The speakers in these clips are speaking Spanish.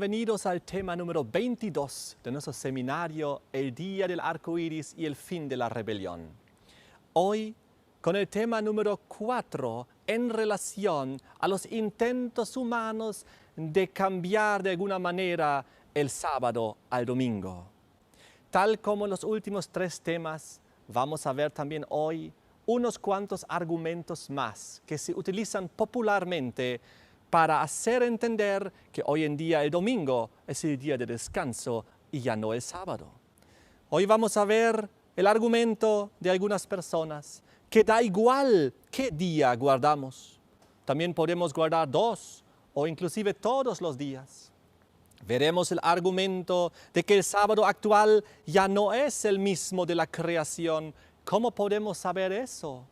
bienvenidos al tema número 22 de nuestro seminario El Día del Arco Iris y el Fin de la Rebelión. Hoy, con el tema número 4, en relación a los intentos humanos de cambiar de alguna manera el sábado al domingo. Tal como en los últimos 3 temas, vamos a ver también hoy unos cuantos argumentos más que se utilizan popularmente para hacer entender que hoy en día el domingo es el día de descanso y ya no el sábado. Hoy vamos a ver el argumento de algunas personas que da igual qué día guardamos. También podemos guardar 2 o inclusive todos los días. Veremos el argumento de que el sábado actual ya no es el mismo de la creación. ¿Cómo podemos saber eso?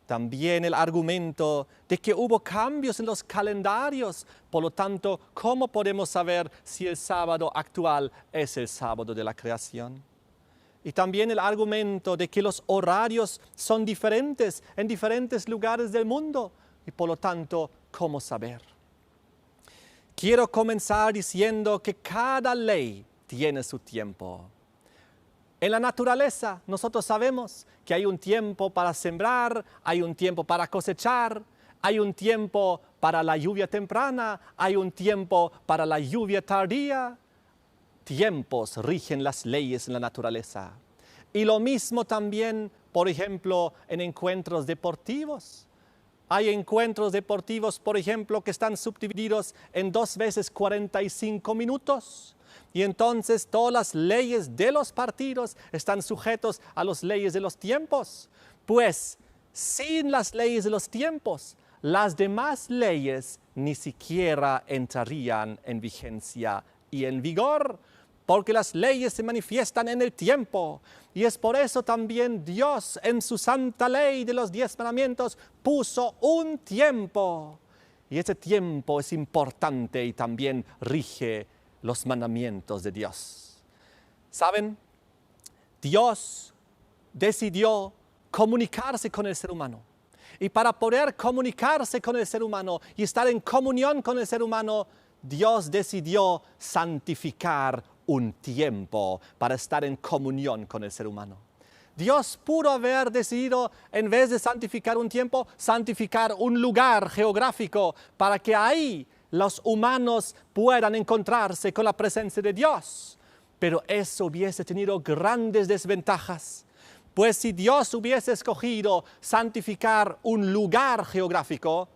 También el argumento de que hubo cambios en los calendarios. Por lo tanto, ¿cómo podemos saber si el sábado actual es el sábado de la creación? Y también el argumento de que los horarios son diferentes en diferentes lugares del mundo. Y por lo tanto, ¿cómo saber? Quiero comenzar diciendo que cada ley tiene su tiempo. En la naturaleza nosotros sabemos que hay un tiempo para sembrar, hay un tiempo para cosechar, hay un tiempo para la lluvia temprana, hay un tiempo para la lluvia tardía. Tiempos rigen las leyes en la naturaleza. Y lo mismo también, por ejemplo, en encuentros deportivos. Hay encuentros deportivos, por ejemplo, que están subdivididos en 2 veces 45 minutos. Y entonces todas las leyes de los partidos están sujetos a las leyes de los tiempos. Pues sin las leyes de los tiempos, las demás leyes ni siquiera entrarían en vigencia y en vigor, porque las leyes se manifiestan en el tiempo. Y es por eso también Dios en su santa ley de los 10 mandamientos puso un tiempo. Y ese tiempo es importante y también rige los mandamientos de Dios. ¿Saben? Dios decidió comunicarse con el ser humano. Y para poder comunicarse con el ser humano y estar en comunión con el ser humano, Dios decidió santificar un tiempo para estar en comunión con el ser humano. Dios pudo haber decidido, en vez de santificar un tiempo, santificar un lugar geográfico para que ahí los humanos puedan encontrarse con la presencia de Dios. Pero eso hubiese tenido grandes desventajas. Pues si Dios hubiese escogido santificar un lugar geográfico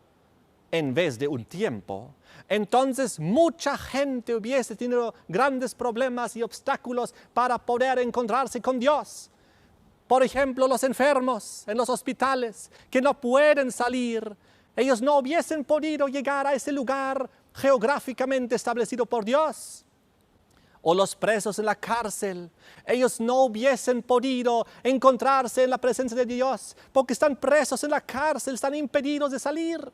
en vez de un tiempo, entonces mucha gente hubiese tenido grandes problemas y obstáculos para poder encontrarse con Dios. Por ejemplo, los enfermos en los hospitales que no pueden salir, ellos no hubiesen podido llegar a ese lugar geográficamente establecido por Dios. O los presos en la cárcel, ellos no hubiesen podido encontrarse en la presencia de Dios porque están presos en la cárcel, están impedidos de salir.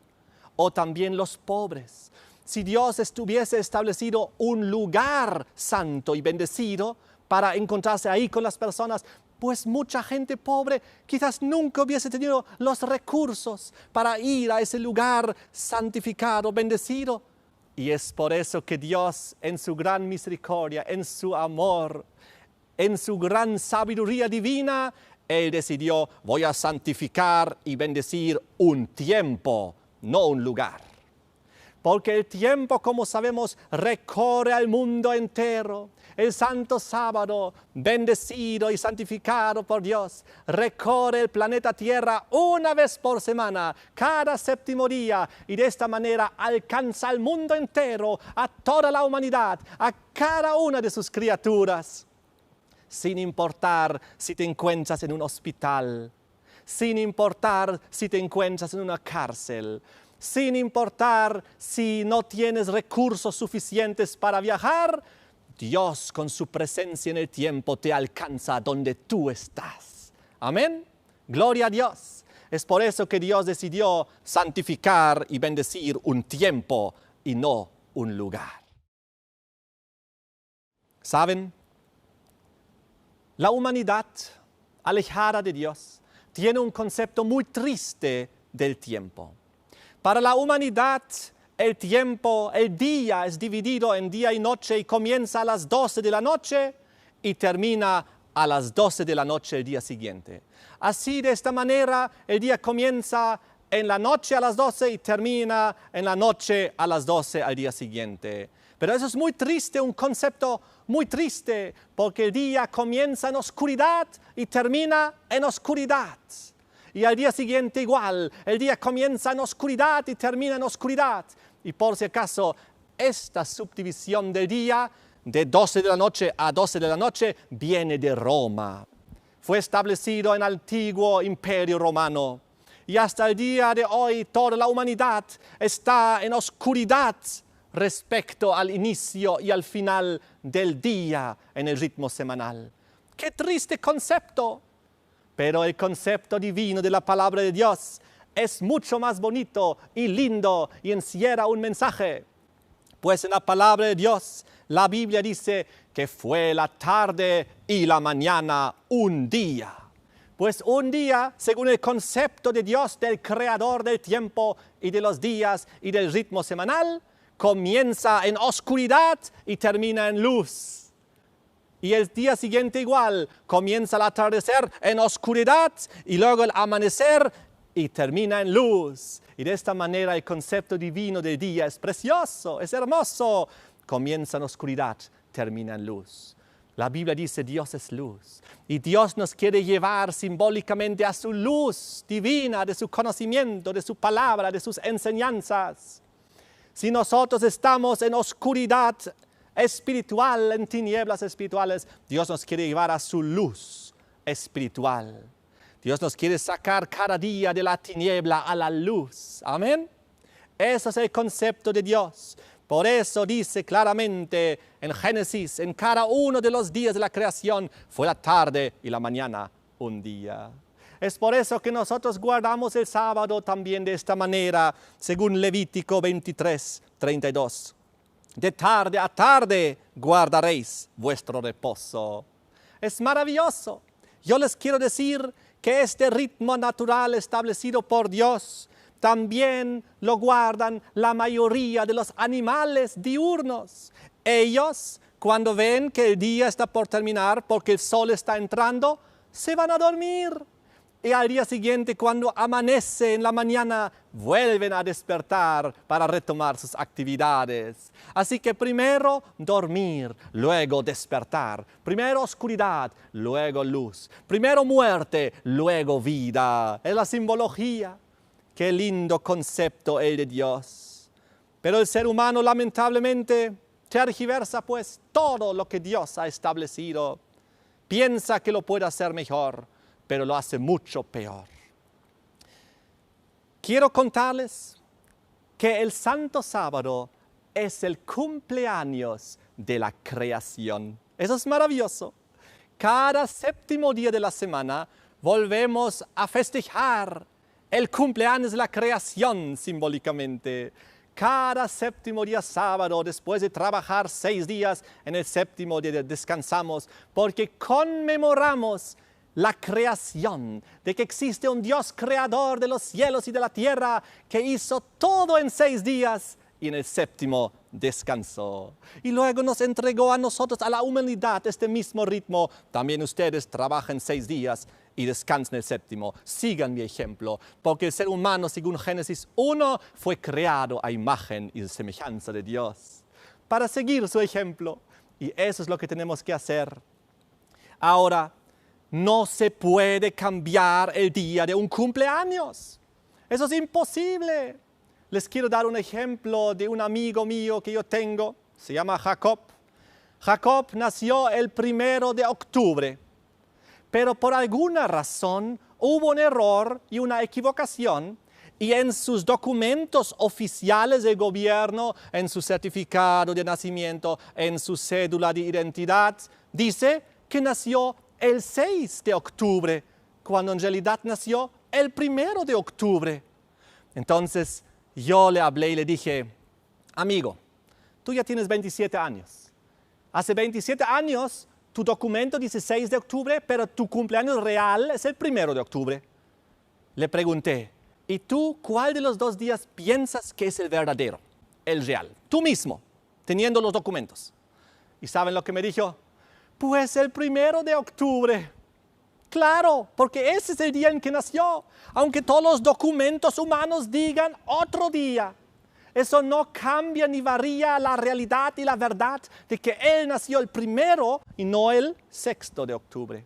O también los pobres. Si Dios hubiese establecido un lugar santo y bendecido para encontrarse ahí con las personas, pues mucha gente pobre quizás nunca hubiese tenido los recursos para ir a ese lugar santificado, bendecido. Y es por eso que Dios, en su gran misericordia, en su amor, en su gran sabiduría divina, Él decidió: voy a santificar y bendecir un tiempo, no un lugar. Porque el tiempo, como sabemos, recorre al mundo entero. El santo sábado, bendecido y santificado por Dios, recorre el planeta Tierra una vez por semana, cada 7º día, y de esta manera alcanza al mundo entero, a toda la humanidad, a cada una de sus criaturas. Sin importar si te encuentras en un hospital, sin importar si te encuentras en una cárcel, sin importar si no tienes recursos suficientes para viajar, Dios con su presencia en el tiempo te alcanza donde tú estás. Amén. Gloria a Dios. Es por eso que Dios decidió santificar y bendecir un tiempo y no un lugar. ¿Saben? La humanidad, alejada de Dios, tiene un concepto muy triste del tiempo. Para la humanidad, el tiempo, el día es dividido en día y noche y comienza a las 12 de la noche y termina a las 12 de la noche el día siguiente. Así, de esta manera, el día comienza en la noche a las 12 y termina en la noche a las 12 al día siguiente. Pero eso es muy triste, un concepto muy triste, porque el día comienza en oscuridad y termina en oscuridad. Y al día siguiente igual, el día comienza en oscuridad y termina en oscuridad. Y por si acaso, esta subdivisión del día, de 12 de la noche a 12 de la noche, viene de Roma. Fue establecido en el antiguo imperio romano. Y hasta el día de hoy toda la humanidad está en oscuridad respecto al inicio y al final del día en el ritmo semanal. ¡Qué triste concepto! Pero el concepto divino de la palabra de Dios es mucho más bonito y lindo y encierra un mensaje. Pues en la palabra de Dios, la Biblia dice que fue la tarde y la mañana un día. Pues un día, según el concepto de Dios, del creador del tiempo y de los días y del ritmo semanal, comienza en oscuridad y termina en luz. Y el día siguiente igual, comienza el atardecer en oscuridad y luego el amanecer y termina en luz. Y de esta manera el concepto divino del día es precioso, es hermoso. Comienza en oscuridad, termina en luz. La Biblia dice Dios es luz y Dios nos quiere llevar simbólicamente a su luz divina, de su conocimiento, de su palabra, de sus enseñanzas. Si nosotros estamos en oscuridad espiritual, en tinieblas espirituales, Dios nos quiere llevar a su luz espiritual. Dios nos quiere sacar cada día de la tiniebla a la luz. Amén. Ese es el concepto de Dios. Por eso dice claramente en Génesis, en cada uno de los días de la creación, fue la tarde y la mañana un día. Es por eso que nosotros guardamos el sábado también de esta manera, según Levítico 23, 32. De tarde a tarde guardaréis vuestro reposo. Es maravilloso. Yo les quiero decir que este ritmo natural establecido por Dios también lo guardan la mayoría de los animales diurnos. Ellos, cuando ven que el día está por terminar porque el sol está entrando, se van a dormir. Y al día siguiente, cuando amanece en la mañana, vuelven a despertar para retomar sus actividades. Así que primero dormir, luego despertar. Primero oscuridad, luego luz. Primero muerte, luego vida. Es la simbología. Qué lindo concepto el de Dios. Pero el ser humano lamentablemente tergiversa pues todo lo que Dios ha establecido. Piensa que lo puede hacer mejor, pero lo hace mucho peor. Quiero contarles que el Santo Sábado es el cumpleaños de la creación. Eso es maravilloso. Cada séptimo día de la semana volvemos a festejar el cumpleaños de la creación simbólicamente. Cada séptimo día sábado, después de trabajar 6 días, en el séptimo día descansamos porque conmemoramos la creación, de que existe un Dios creador de los cielos y de la tierra que hizo todo en 6 días y en el séptimo descansó. Y luego nos entregó a nosotros, a la humanidad, este mismo ritmo. También ustedes trabajan 6 días y descansen el séptimo. Sigan mi ejemplo, porque el ser humano, según Génesis 1, fue creado a imagen y semejanza de Dios, para seguir su ejemplo. Y eso es lo que tenemos que hacer. Ahora, no se puede cambiar el día de un cumpleaños. Eso es imposible. Les quiero dar un ejemplo de un amigo mío que yo tengo. Se llama Jacob. Jacob nació el 1 de octubre. Pero por alguna razón hubo un error y una equivocación. Y en sus documentos oficiales del gobierno, en su certificado de nacimiento, en su cédula de identidad, dice que nació el 6 de octubre, cuando en realidad nació el 1 de octubre. Entonces yo le hablé y le dije, amigo, tú ya tienes 27 años. Hace 27 años tu documento dice 6 de octubre, pero tu cumpleaños real es el 1 de octubre. Le pregunté, ¿y tú cuál de los 2 días piensas que es el verdadero? el real. Tú mismo, teniendo los documentos. ¿Y saben lo que me dijo? Pues el 1 de octubre. Claro, porque ese es el día en que nació. Aunque todos los documentos humanos digan otro día. Eso no cambia ni varía la realidad y la verdad de que Él nació el 1 y no el 6 de octubre.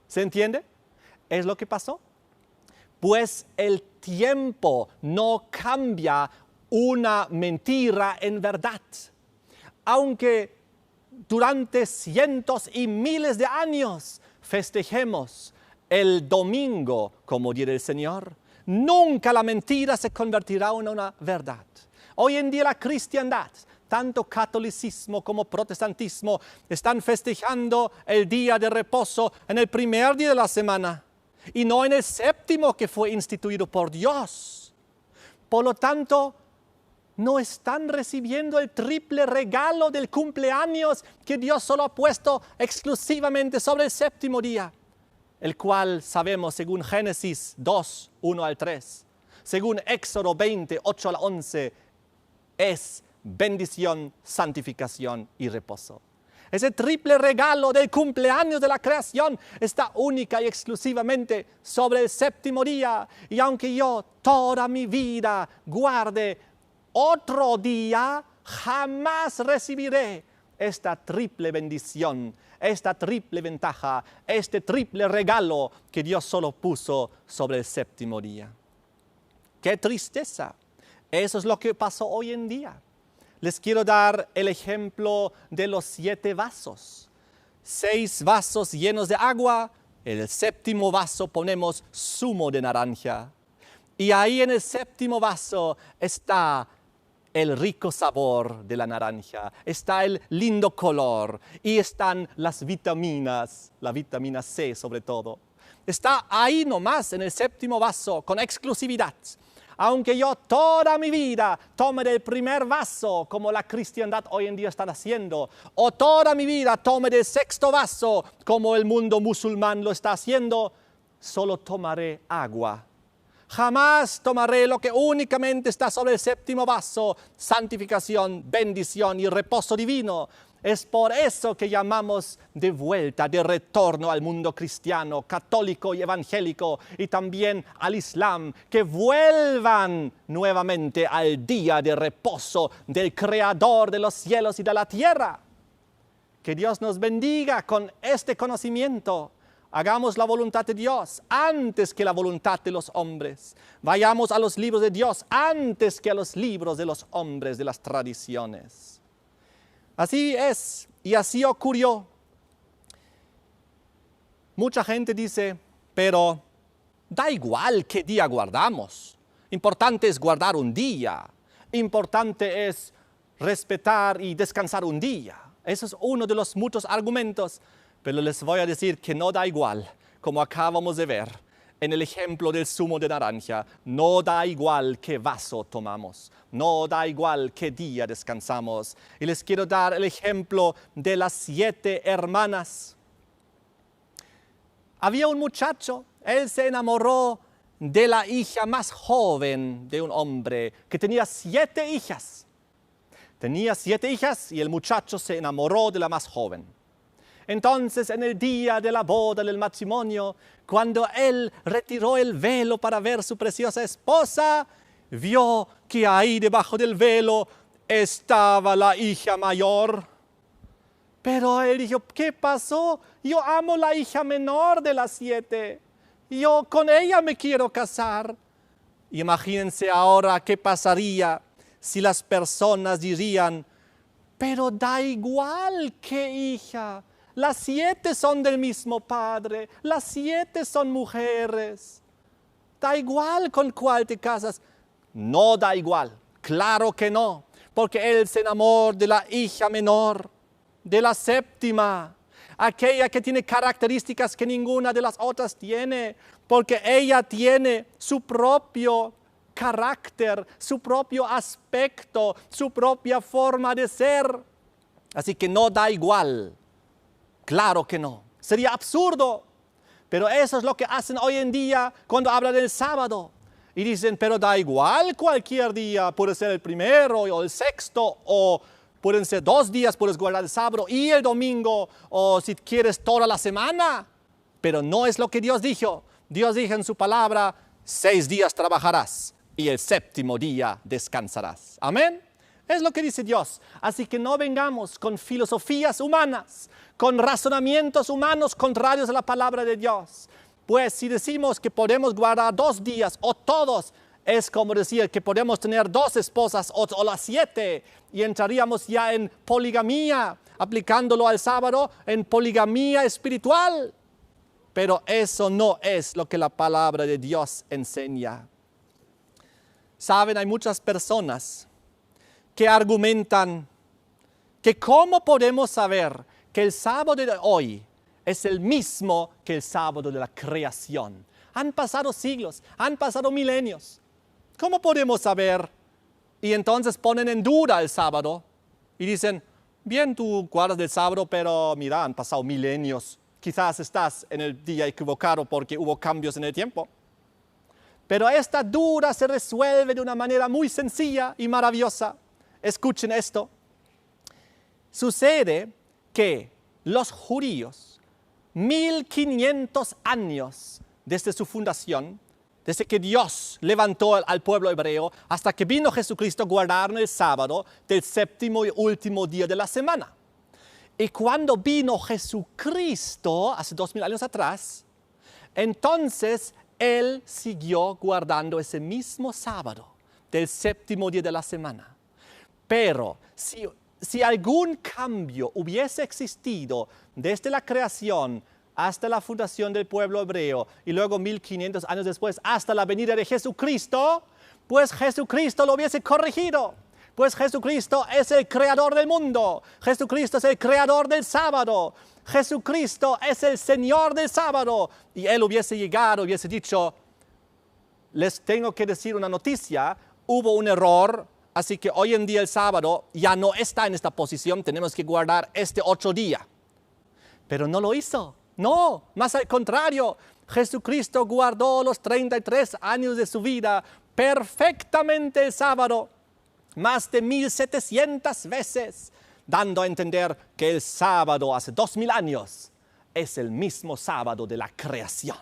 ¿Se entiende? Es lo que pasó. Pues el tiempo no cambia una mentira en verdad. Aunque durante cientos y miles de años festejemos el domingo como día del Señor, nunca la mentira se convertirá en una verdad. Hoy en día la cristiandad, tanto catolicismo como protestantismo, están festejando el día de reposo en el 1 día de la semana y no en el 7 que fue instituido por Dios. Por lo tanto, no están recibiendo el triple regalo del cumpleaños que Dios solo ha puesto exclusivamente sobre el 7 día, el cual sabemos según Génesis 2, 1 al 3, según Éxodo 20, 8 al 11, es bendición, santificación y reposo. Ese triple regalo del cumpleaños de la creación está única y exclusivamente sobre el 7 día. Y aunque yo toda mi vida guarde otro día, jamás recibiré esta triple bendición, esta triple ventaja, este triple regalo que Dios solo puso sobre el 7 día. ¡Qué tristeza! Eso es lo que pasó hoy en día. Les quiero dar el ejemplo de los 7 vasos. 6 vasos llenos de agua, en el 7 vaso ponemos zumo de naranja. Y ahí en el 7 vaso está el rico sabor de la naranja, está el lindo color y están las vitaminas, la vitamina C sobre todo. Está ahí nomás en el 7 vaso con exclusividad. Aunque yo toda mi vida tome del 1 vaso, como la cristiandad hoy en día está haciendo, o toda mi vida tome del 6 vaso, como el mundo musulmán lo está haciendo, solo tomaré agua. Jamás tomaré lo que únicamente está sobre el 7 vaso, santificación, bendición y reposo divino. Es por eso que llamamos de vuelta, de retorno al mundo cristiano, católico y evangélico, y también al Islam, que vuelvan nuevamente al día de reposo del Creador de los cielos y de la tierra. Que Dios nos bendiga con este conocimiento. Hagamos la voluntad de Dios antes que la voluntad de los hombres. Vayamos a los libros de Dios antes que a los libros de los hombres, de las tradiciones. Así es, y así ocurrió. Mucha gente dice, pero da igual qué día guardamos. Importante es guardar un día. Importante es respetar y descansar un día. Eso es uno de los muchos argumentos. Pero les voy a decir que no da igual, como acabamos de ver en el ejemplo del zumo de naranja. No da igual qué vaso tomamos. No da igual qué día descansamos. Y les quiero dar el ejemplo de las 7 hermanas. Había un muchacho, él se enamoró de la hija más joven de un hombre que tenía 7 hijas. Tenía 7 hijas y el muchacho se enamoró de la más joven. Entonces, en el día de la boda, del matrimonio, cuando él retiró el velo para ver su preciosa esposa, vio que ahí debajo del velo estaba la hija mayor. Pero él dijo, ¿qué pasó? Yo amo la hija menor de las 7. Yo con ella me quiero casar. Imagínense ahora qué pasaría si las personas dirían, pero da igual qué hija. Las 7 son del mismo padre, las 7 son mujeres. Da igual con cuál te casas. No da igual, claro que no, porque él se enamoró de la hija menor, de la 7ª, aquella que tiene características que ninguna de las otras tiene, porque ella tiene su propio carácter, su propio aspecto, su propia forma de ser. Así que no da igual. Claro que no. Sería absurdo. Pero eso es lo que hacen hoy en día cuando hablan del sábado. Y dicen, pero da igual cualquier día, puede ser el primero o el sexto, o pueden ser 2 días, puedes guardar el sábado y el domingo, o si quieres toda la semana. Pero no es lo que Dios dijo. Dios dijo en su palabra, 6 días trabajarás y el 7º día descansarás. Amén. Es lo que dice Dios. Así que no vengamos con filosofías humanas, con razonamientos humanos contrarios a la palabra de Dios. Pues si decimos que podemos guardar 2 días o todos, es como decir que podemos tener 2 esposas o las 7 y entraríamos ya en poligamía, aplicándolo al sábado, en poligamía espiritual. Pero eso no es lo que la palabra de Dios enseña. Saben, hay muchas personas que argumentan que cómo podemos saber que el sábado de hoy es el mismo que el sábado de la creación. Han pasado siglos, han pasado milenios. ¿Cómo podemos saber? Y entonces ponen en duda el sábado y dicen, bien, tú guardas el sábado, pero mira, han pasado milenios. Quizás estás en el día equivocado porque hubo cambios en el tiempo. Pero esta duda se resuelve de una manera muy sencilla y maravillosa. Escuchen esto. Sucede que los judíos, 1500 años desde su fundación, desde que Dios levantó al pueblo hebreo, hasta que vino Jesucristo, guardaron el sábado del 7º y último día de la semana. Y cuando vino Jesucristo, hace 2000 años atrás, entonces Él siguió guardando ese mismo sábado del 7º día de la semana. Pero si algún cambio hubiese existido desde la creación hasta la fundación del pueblo hebreo y luego 1500 años después hasta la venida de Jesucristo, pues Jesucristo lo hubiese corregido. Pues Jesucristo es el creador del mundo. Jesucristo es el creador del sábado. Jesucristo es el Señor del sábado. Y Él hubiese llegado, hubiese dicho, les tengo que decir una noticia, hubo un error, así que hoy en día el sábado ya no está en esta posición, tenemos que guardar este 8 día. Pero no lo hizo. No, más al contrario, Jesucristo guardó los 33 años de su vida perfectamente el sábado, más de 1700 veces, dando a entender que el sábado hace 2000 años es el mismo sábado de la creación.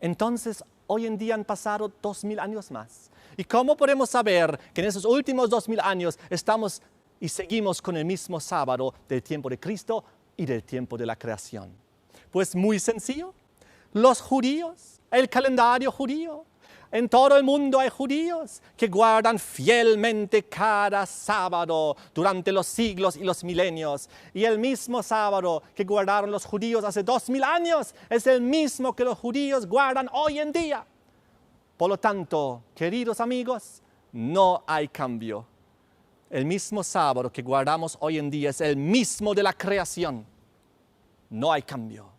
Entonces, hoy en día han pasado 2000 años más. ¿Y cómo podemos saber que en esos últimos 2000 años estamos y seguimos con el mismo sábado del tiempo de Cristo y del tiempo de la creación? Pues muy sencillo. Los judíos, el calendario judío. En todo el mundo hay judíos que guardan fielmente cada sábado durante los siglos y los milenios. Y el mismo sábado que guardaron los judíos hace 2000 años es el mismo que los judíos guardan hoy en día. Por lo tanto, queridos amigos, no hay cambio. El mismo sábado que guardamos hoy en día es el mismo de la creación. No hay cambio.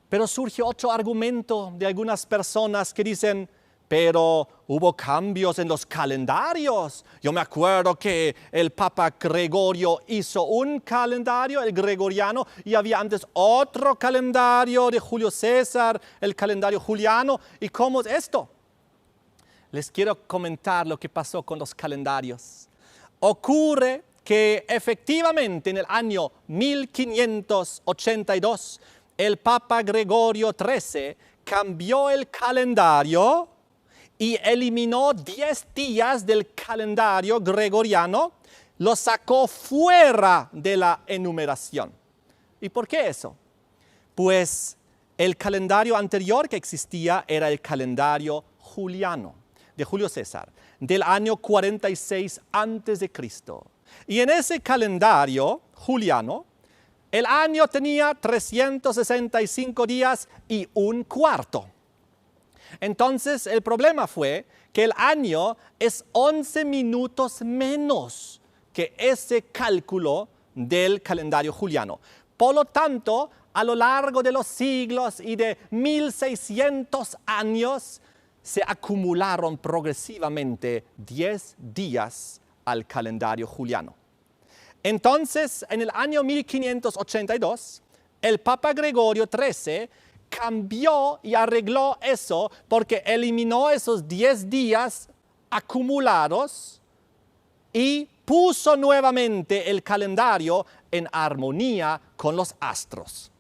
Pero surge otro argumento de algunas personas que dicen, pero hubo cambios en los calendarios. Yo me acuerdo que el Papa Gregorio hizo un calendario, el gregoriano, y había antes otro calendario de Julio César, el calendario juliano. ¿Y cómo es esto? Les quiero comentar lo que pasó con los calendarios. Ocurre que efectivamente en el año 1582, el Papa Gregorio XIII cambió el calendario y eliminó 10 días del calendario gregoriano, lo sacó fuera de la enumeración. ¿Y por qué eso? Pues el calendario anterior que existía era el calendario juliano, de Julio César, del año 46 a.C. Y en ese calendario juliano, el año tenía 365 días y un cuarto. Entonces, el problema fue que el año es 11 minutos menos que ese cálculo del calendario juliano. Por lo tanto, a lo largo de los siglos y de 1600 años, se acumularon progresivamente 10 días al calendario juliano. Entonces, en el año 1582, el Papa Gregorio XIII cambió y arregló eso porque eliminó esos 10 días acumulados y puso nuevamente el calendario en armonía con los astros.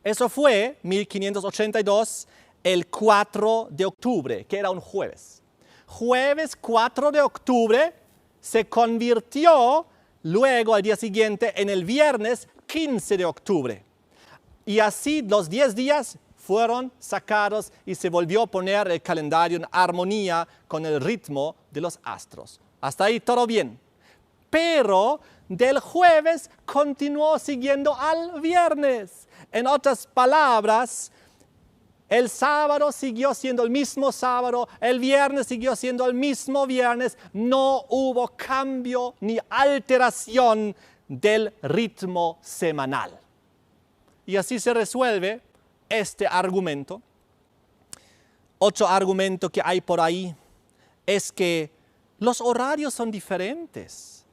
Eso fue 1582, el 4 de octubre, que era un jueves. Jueves 4 de octubre se convirtió luego al día siguiente en el viernes 15 de octubre. Y así los 10 días fueron sacados y se volvió a poner el calendario en armonía con el ritmo de los astros. Hasta ahí todo bien. Pero del jueves continuó siguiendo al viernes. En otras palabras, el sábado siguió siendo el mismo sábado, el viernes siguió siendo el mismo viernes. No hubo cambio ni alteración del ritmo semanal. Y así se resuelve este argumento. Otro argumento que hay por ahí es que los horarios son diferentes.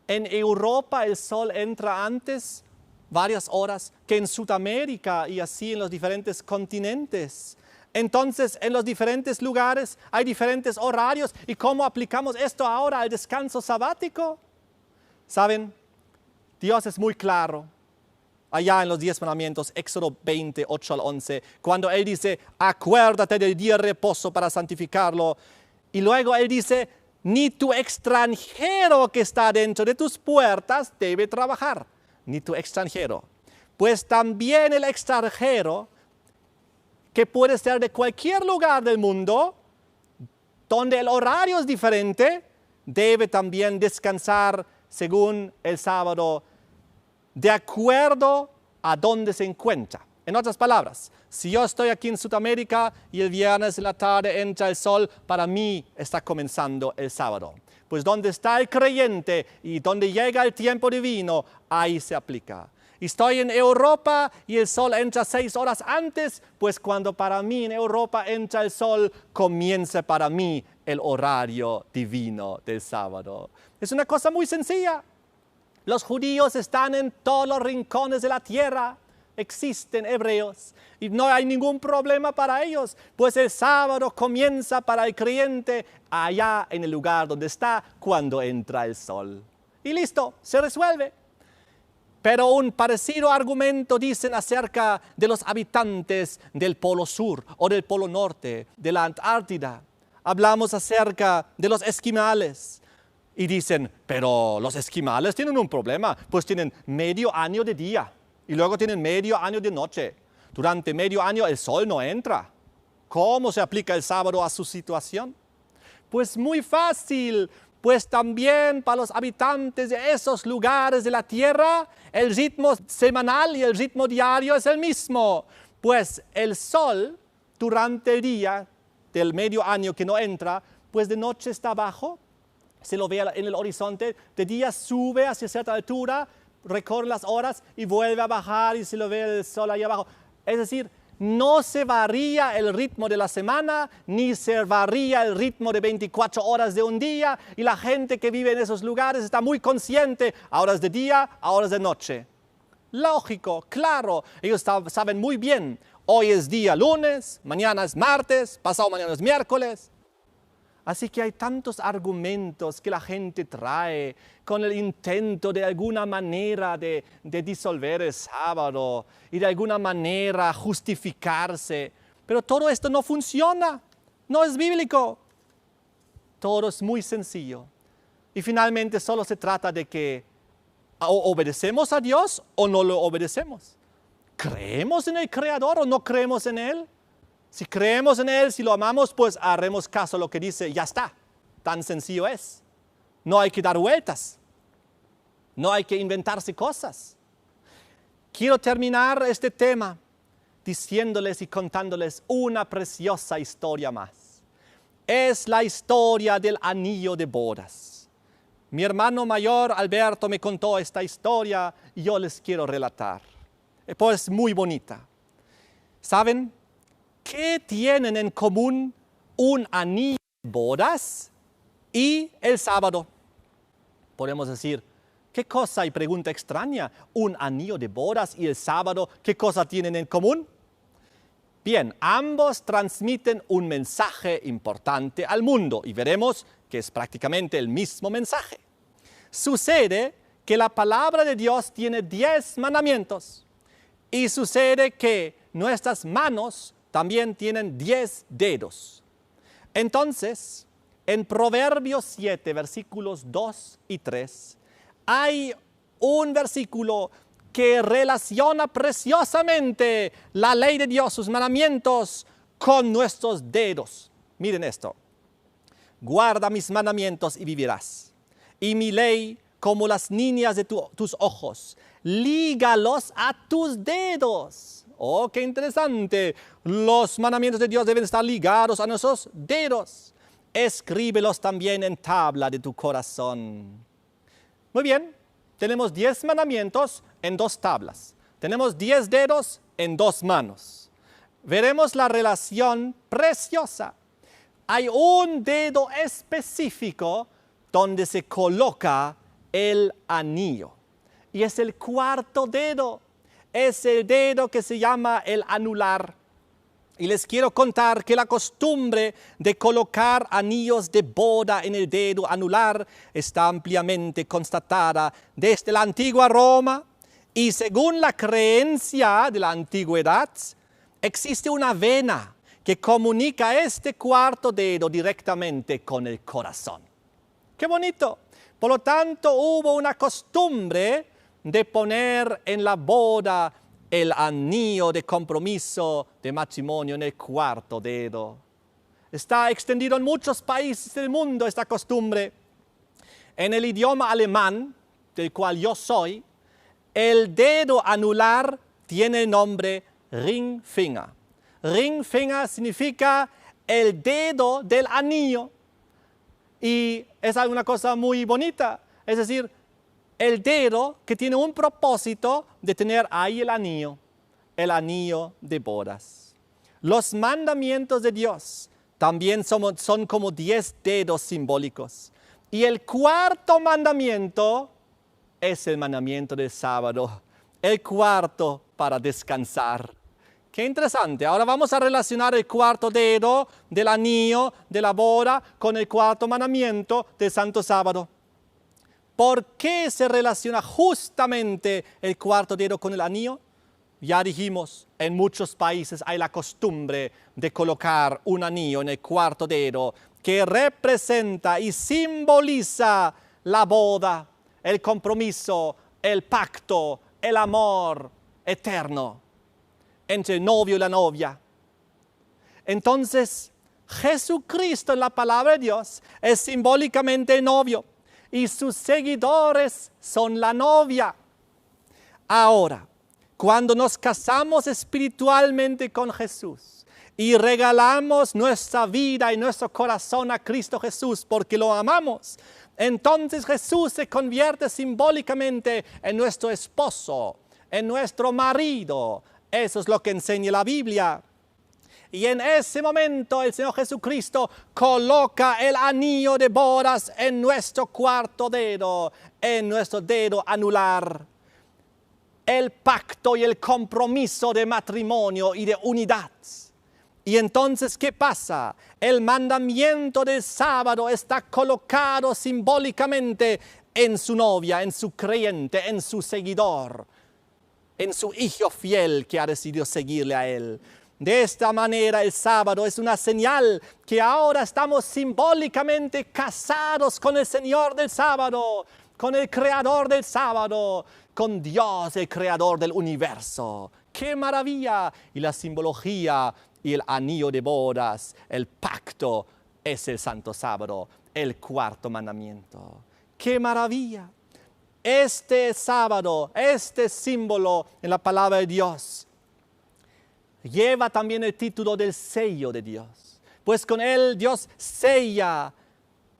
En Europa el sol entra antes varias horas que en Sudamérica y así en los diferentes continentes. Entonces, en los diferentes lugares hay diferentes horarios. ¿Y cómo aplicamos esto ahora al descanso sabático? ¿Saben? Dios es muy claro. Allá en los 10 mandamientos, Éxodo 20, 8 al 11, cuando Él dice, acuérdate del día de reposo para santificarlo. Y luego Él dice, ni tu extranjero que está dentro de tus puertas debe trabajar, ni tu extranjero. Pues también el extranjero, que puede ser de cualquier lugar del mundo, donde el horario es diferente, debe también descansar según el sábado, de acuerdo a dónde se encuentra. En otras palabras, si yo estoy aquí en Sudamérica y el viernes en la tarde entra el sol, para mí está comenzando el sábado. Pues donde está el creyente y donde llega el tiempo divino, ahí se aplica. Estoy en Europa y el sol entra 6 horas antes, pues cuando para mí en Europa entra el sol, comienza para mí el horario divino del sábado. Es una cosa muy sencilla. Los judíos están en todos los rincones de la tierra. Existen hebreos y no hay ningún problema para ellos, pues el sábado comienza para el creyente allá en el lugar donde está cuando entra el sol. Y listo, se resuelve. Pero un parecido argumento dicen acerca de los habitantes del Polo Sur o del Polo Norte, de la Antártida. Hablamos acerca de los esquimales. Y dicen, pero los esquimales tienen un problema, pues tienen medio año de día y luego tienen medio año de noche. Durante medio año el sol no entra. ¿Cómo se aplica el sábado a su situación? Pues muy fácil, pues también para los habitantes de esos lugares de la tierra, el ritmo semanal y el ritmo diario es el mismo. Pues el sol durante el día del medio año que no entra, pues de noche está abajo. Se lo ve en el horizonte, de día sube hacia cierta altura, recorre las horas y vuelve a bajar y se lo ve el sol ahí abajo. Es decir, no se varía el ritmo de la semana, ni se varía el ritmo de 24 horas de un día, y la gente que vive en esos lugares está muy consciente, ahora es de día, ahora es de noche. Lógico, claro, ellos saben muy bien, hoy es día lunes, mañana es martes, pasado mañana es miércoles. Así que hay tantos argumentos que la gente trae con el intento de alguna manera de disolver el sábado y de alguna manera justificarse. Pero todo esto no funciona, no es bíblico. Todo es muy sencillo. Y finalmente solo se trata de que o obedecemos a Dios o no lo obedecemos. ¿Creemos en el Creador o no creemos en Él? Si creemos en Él, si lo amamos, pues haremos caso a lo que dice, ya está. Tan sencillo es. No hay que dar vueltas. No hay que inventarse cosas. Quiero terminar este tema diciéndoles y contándoles una preciosa historia más. Es la historia del anillo de bodas. Mi hermano mayor, Alberto, me contó esta historia y yo les quiero relatar. Pues muy bonita. ¿Saben? ¿Qué tienen en común un anillo de bodas y el sábado? Podemos decir, ¿qué cosa y pregunta extraña? Un anillo de bodas y el sábado, ¿qué cosa tienen en común? Bien, ambos transmiten un mensaje importante al mundo y veremos que es prácticamente el mismo mensaje. Sucede que la palabra de Dios tiene 10 mandamientos y sucede que nuestras manos también tienen 10 dedos. Entonces, en Proverbios 7, versículos 2 y 3, hay un versículo que relaciona preciosamente la ley de Dios, sus mandamientos, con nuestros dedos. Miren esto. Guarda mis mandamientos y vivirás. Y mi ley como las niñas de tus ojos. Lígalos a tus dedos. Oh, qué interesante. Los mandamientos de Dios deben estar ligados a nuestros dedos. Escríbelos también en tabla de tu corazón. Muy bien, tenemos 10 mandamientos en 2 tablas. Tenemos 10 dedos en 2 manos. Veremos la relación preciosa. Hay un dedo específico donde se coloca el anillo. Y es el 4º dedo. Es el dedo que se llama el anular. Y les quiero contar que la costumbre de colocar anillos de boda en el dedo anular está ampliamente constatada desde la antigua Roma. Y según la creencia de la antigüedad, existe una vena que comunica este 4º dedo directamente con el corazón. ¡Qué bonito! Por lo tanto, hubo una costumbre de poner en la boda el anillo de compromiso de matrimonio en el 4º dedo. Está extendido en muchos países del mundo esta costumbre. En el idioma alemán, del cual yo soy, el dedo anular tiene el nombre Ringfinger. Ringfinger significa el dedo del anillo. Y es alguna cosa muy bonita. Es decir, el dedo que tiene un propósito de tener ahí el anillo de bodas. Los mandamientos de Dios también son como 10 dedos simbólicos. Y el 4º mandamiento es el mandamiento del sábado, el 4º para descansar. Qué interesante. Ahora vamos a relacionar el 4º dedo del anillo de la boda con el 4º mandamiento del Santo Sábado. ¿Por qué se relaciona justamente el 4º dedo con el anillo? Ya dijimos, en muchos países hay la costumbre de colocar un anillo en el 4º dedo que representa y simboliza la boda, el compromiso, el pacto, el amor eterno entre el novio y la novia. Entonces, Jesucristo en la palabra de Dios es simbólicamente el novio y sus seguidores son la novia. Ahora, cuando nos casamos espiritualmente con Jesús y regalamos nuestra vida y nuestro corazón a Cristo Jesús porque lo amamos, entonces Jesús se convierte simbólicamente en nuestro esposo, en nuestro marido. Eso es lo que enseña la Biblia. Y en ese momento el Señor Jesucristo coloca el anillo de bodas en nuestro 4º dedo, en nuestro dedo anular. El pacto y el compromiso de matrimonio y de unidad. Y entonces, ¿qué pasa? El mandamiento del sábado está colocado simbólicamente en su novia, en su creyente, en su seguidor, en su hijo fiel que ha decidido seguirle a él. De esta manera el sábado es una señal que ahora estamos simbólicamente casados con el Señor del sábado, con el Creador del sábado, con Dios, el Creador del universo. ¡Qué maravilla! Y la simbología y el anillo de bodas, el pacto, es el Santo Sábado, el 4º mandamiento. ¡Qué maravilla! Este sábado, este símbolo en la palabra de Dios, lleva también el título del sello de Dios. Pues con él Dios sella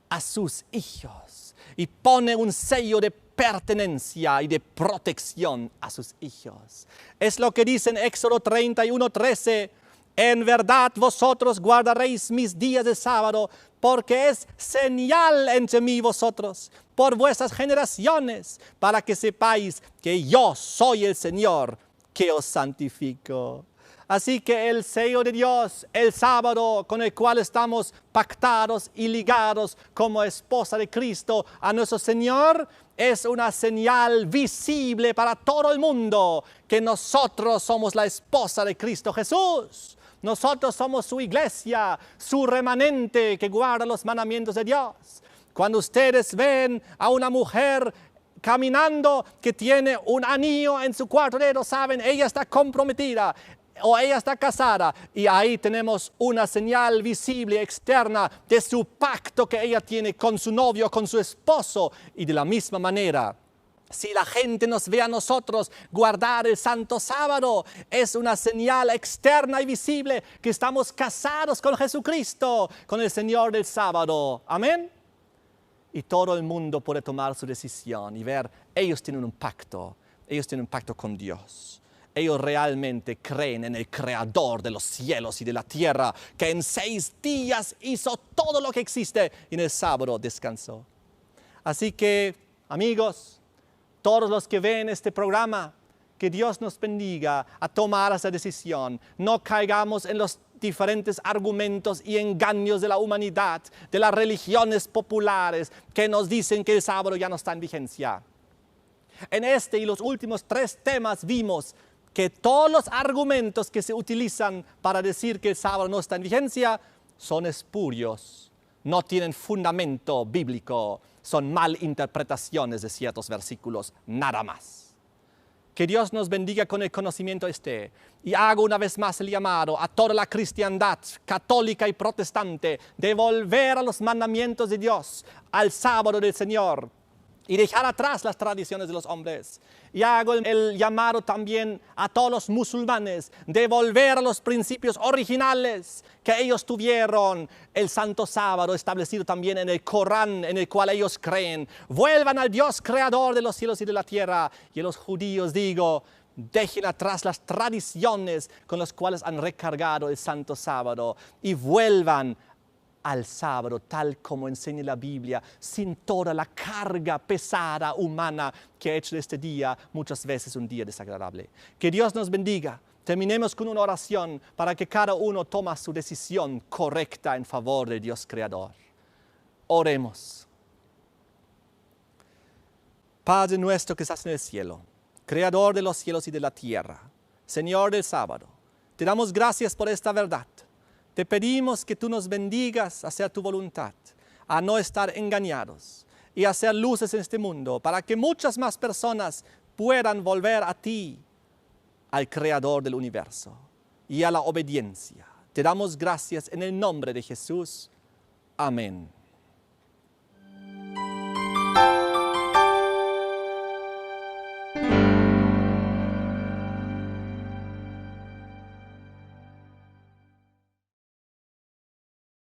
a sus hijos y pone un sello de pertenencia y de protección a sus hijos. Es lo que dice en Éxodo 31:13. En verdad vosotros guardaréis mis días de sábado, porque es señal entre mí y vosotros, por vuestras generaciones, para que sepáis que yo soy el Señor que os santifico. Así que el sello de Dios, el sábado con el cual estamos pactados y ligados como esposa de Cristo a nuestro Señor, es una señal visible para todo el mundo que nosotros somos la esposa de Cristo Jesús. Nosotros somos su iglesia, su remanente que guarda los mandamientos de Dios. Cuando ustedes ven a una mujer caminando que tiene un anillo en su cuarto dedo, saben, ella está comprometida o ella está casada, y ahí tenemos una señal visible externa de su pacto que ella tiene con su novio, con su esposo. Y de la misma manera, si la gente nos ve a nosotros guardar el santo sábado, es una señal externa y visible que estamos casados con Jesucristo, con el Señor del sábado. Amén. Y todo el mundo puede tomar su decisión y ver, ellos tienen un pacto con Dios. Ellos realmente creen en el Creador de los cielos y de la tierra, que en 6 días hizo todo lo que existe y en el sábado descansó. Así que, amigos, todos los que ven este programa, que Dios nos bendiga a tomar esa decisión. No caigamos en los diferentes argumentos y engaños de la humanidad, de las religiones populares que nos dicen que el sábado ya no está en vigencia. En este y los últimos 3 temas vimos que todos los argumentos que se utilizan para decir que el sábado no está en vigencia son espurios, no tienen fundamento bíblico, son malinterpretaciones de ciertos versículos, nada más. Que Dios nos bendiga con el conocimiento y hago una vez más el llamado a toda la cristiandad católica y protestante de volver a los mandamientos de Dios, al sábado del Señor, y dejar atrás las tradiciones de los hombres. Y hago el llamado también a todos los musulmanes de volver a los principios originales que ellos tuvieron, el santo sábado establecido también en el Corán, en el cual ellos creen. Vuelvan al Dios creador de los cielos y de la tierra. Y a los judíos digo, dejen atrás las tradiciones con las cuales han recargado el santo sábado y vuelvan al sábado, tal como enseña la Biblia, sin toda la carga pesada humana que ha hecho de este día muchas veces un día desagradable. Que Dios nos bendiga. Terminemos con una oración para que cada uno tome su decisión correcta en favor de Dios Creador. Oremos. Padre nuestro que estás en el cielo, Creador de los cielos y de la tierra, Señor del sábado, te damos gracias por esta verdad. Te pedimos que tú nos bendigas a hacer tu voluntad, a no estar engañados y a hacer luces en este mundo para que muchas más personas puedan volver a ti, al Creador del universo y a la obediencia. Te damos gracias en el nombre de Jesús. Amén.